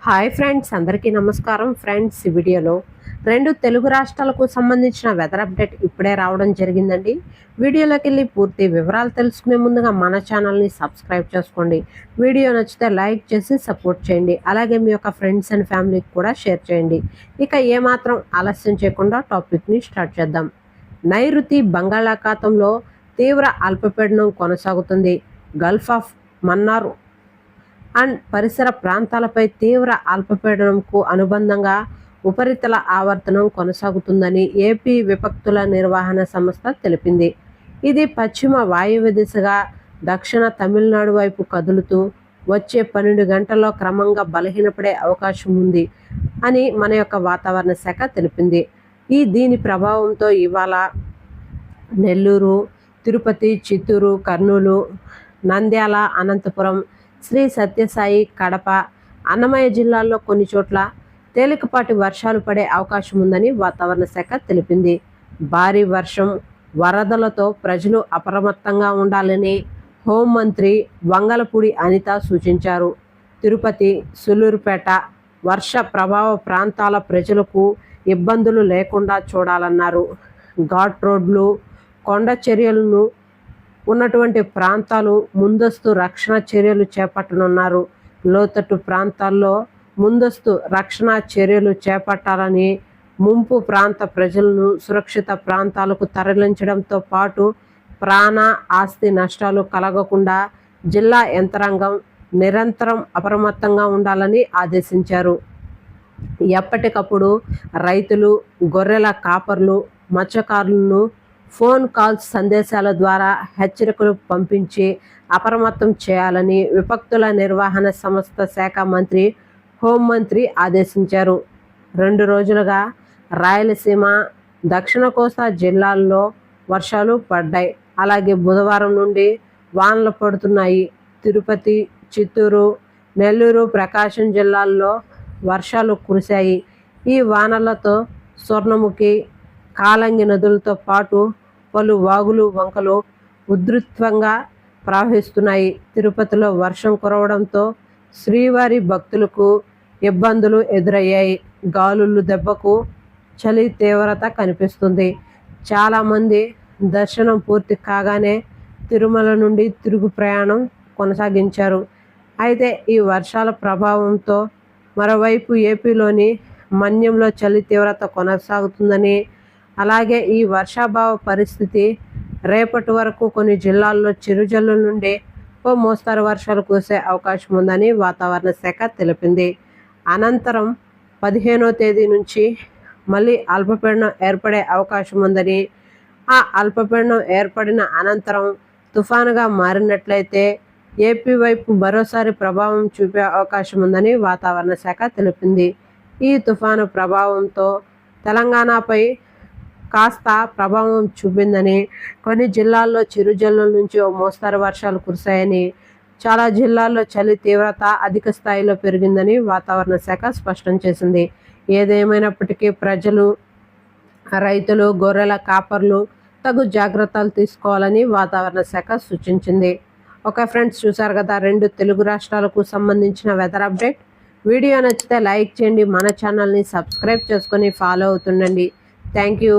Hi friends, అందరికీ నమస్కారం. Friends, ఈ వీడియోలో రెండు తెలుగు రాష్ట్రాలకు సంబంధించిన వెదర్ అప్డేట్ ఇప్పుడే రావడం జరిగిందండి. వీడియోలోకి వెళ్ళి పూర్తి వివరాలు తెలుసుకునే ముందుగా మన ఛానల్ని సబ్స్క్రైబ్ చేసుకోండి. వీడియో నచ్చితే లైక్ చేసి సపోర్ట్ చేయండి. అలాగే మీ యొక్క ఫ్రెండ్స్ అండ్ ఫ్యామిలీకి కూడా షేర్ చేయండి. ఇక ఏమాత్రం ఆలస్యం చేయకుండా టాపిక్ని స్టార్ట్ చేద్దాం. నైరుతి బంగాళాఖాతంలో తీవ్ర అల్పపీడనం కొనసాగుతుంది. గల్ఫ్ ఆఫ్ మన్నార్ అండ్ పరిసర ప్రాంతాలపై తీవ్ర అల్పపీడనంకు అనుబంధంగా ఉపరితల ఆవర్తనం కొనసాగుతుందని ఏపీ విపత్తుల నిర్వహణ సంస్థ తెలిపింది. ఇది పశ్చిమ వాయువ్య దిశగా దక్షిణ తమిళనాడు వైపు కదులుతూ వచ్చే 12 గంటల్లో క్రమంగా బలహీనపడే అవకాశం ఉంది అని మన యొక్క వాతావరణ శాఖ తెలిపింది. దీని ప్రభావంతో ఇవాళ నెల్లూరు, తిరుపతి, చిత్తూరు, కర్నూలు, నంద్యాల, అనంతపురం, శ్రీ సత్యసాయి, కడప, అన్నమయ్య జిల్లాల్లో కొన్ని చోట్ల తేలికపాటి వర్షాలు పడే అవకాశం ఉందని వాతావరణ శాఖ తెలిపింది. భారీ వర్షం, వరదలతో ప్రజలు అప్రమత్తంగా ఉండాలని హోంమంత్రి వంగలపూడి అనిత సూచించారు. తిరుపతి, సూళ్లూరుపేట వర్ష ప్రభావ ప్రాంతాల ప్రజలకు ఇబ్బందులు లేకుండా చూడాలన్నారు. ఘాట్ రోడ్లు, కొండ చర్యలను ఉన్నటువంటి ప్రాంతాలు ముందస్తు రక్షణ చర్యలు చేపట్టనున్నారు. లోతట్టు ప్రాంతాల్లో ముందస్తు రక్షణ చర్యలు చేపట్టాలని, ముంపు ప్రాంత ప్రజలను సురక్షిత ప్రాంతాలకు తరలించడంతో పాటు ప్రాణ, ఆస్తి నష్టాలు కలగకుండా జిల్లా యంత్రాంగం నిరంతరం అప్రమత్తంగా ఉండాలని ఆదేశించారు. ఎప్పటికప్పుడు రైతులు, గొర్రెల కాపర్లు, మత్స్యకారులను ఫోన్ కాల్స్, సందేశాల ద్వారా హెచ్చరికలు పంపించి అప్రమత్తం చేయాలని విపత్తుల నిర్వహణ సంస్థ శాఖ మంత్రి, హోంమంత్రి ఆదేశించారు. 2 రోజులుగా రాయలసీమ, దక్షిణ కోస్తా జిల్లాల్లో వర్షాలు పడ్డాయి. అలాగే బుధవారం నుండి వానలు పడుతున్నాయి. తిరుపతి, చిత్తూరు, నెల్లూరు, ప్రకాశం జిల్లాల్లో వర్షాలు కురిశాయి. ఈ వానలతో స్వర్ణముఖి, కాలంగి నదులతో పాటు పలు వాగులు, వంకలు ఉధృతంగా ప్రవహిస్తున్నాయి. తిరుపతిలో వర్షం కురవడంతో శ్రీవారి భక్తులకు ఇబ్బందులు ఎదురయ్యాయి. గాలులు దెబ్బకు చలి తీవ్రత కనిపిస్తుంది. చాలామంది దర్శనం పూర్తి కాగానే తిరుమల నుండి తిరుగు ప్రయాణం కొనసాగించారు. అయితే ఈ వర్షాల ప్రభావంతో మరోవైపు ఏపీలోని మన్యంలో చలి తీవ్రత కొనసాగుతుందని, అలాగే ఈ వర్షాభావ పరిస్థితి రేపటి వరకు కొన్ని జిల్లాల్లో చిరుజల్లుల నుండి ఓ మోస్తరు వర్షాలు కురిసే అవకాశం ఉందని వాతావరణ శాఖ తెలిపింది. అనంతరం 15వ తేదీ నుంచి మళ్ళీ అల్పపీడనం ఏర్పడే అవకాశం ఉందని, ఆ అల్పపీడనం ఏర్పడిన అనంతరం తుఫానుగా మారినట్లయితే ఏపీ వైపు మరోసారి ప్రభావం చూపే అవకాశం ఉందని వాతావరణ శాఖ తెలిపింది. ఈ తుఫాను ప్రభావంతో తెలంగాణపై కాస్త ప్రభావం చూపిందని, కొన్ని జిల్లాల్లో చిరుజల్లుల నుంచి ఓ మోస్తరు వర్షాలు కురిశాయని, చాలా జిల్లాల్లో చలి తీవ్రత అధిక స్థాయిలో పెరిగిందని వాతావరణ శాఖ స్పష్టం చేసింది. ఏదేమైనప్పటికీ ప్రజలు, రైతులు, గొర్రెల కాపర్లు తగు జాగ్రత్తలు తీసుకోవాలని వాతావరణ శాఖ సూచించింది. ఓకే ఫ్రెండ్స్, చూసారు కదా 2 తెలుగు రాష్ట్రాలకు సంబంధించిన వెదర్ అప్డేట్. వీడియో నచ్చితే లైక్ చేయండి. మన ఛానల్ని సబ్స్క్రైబ్ చేసుకొని ఫాలో అవుతుండండి. Thank you.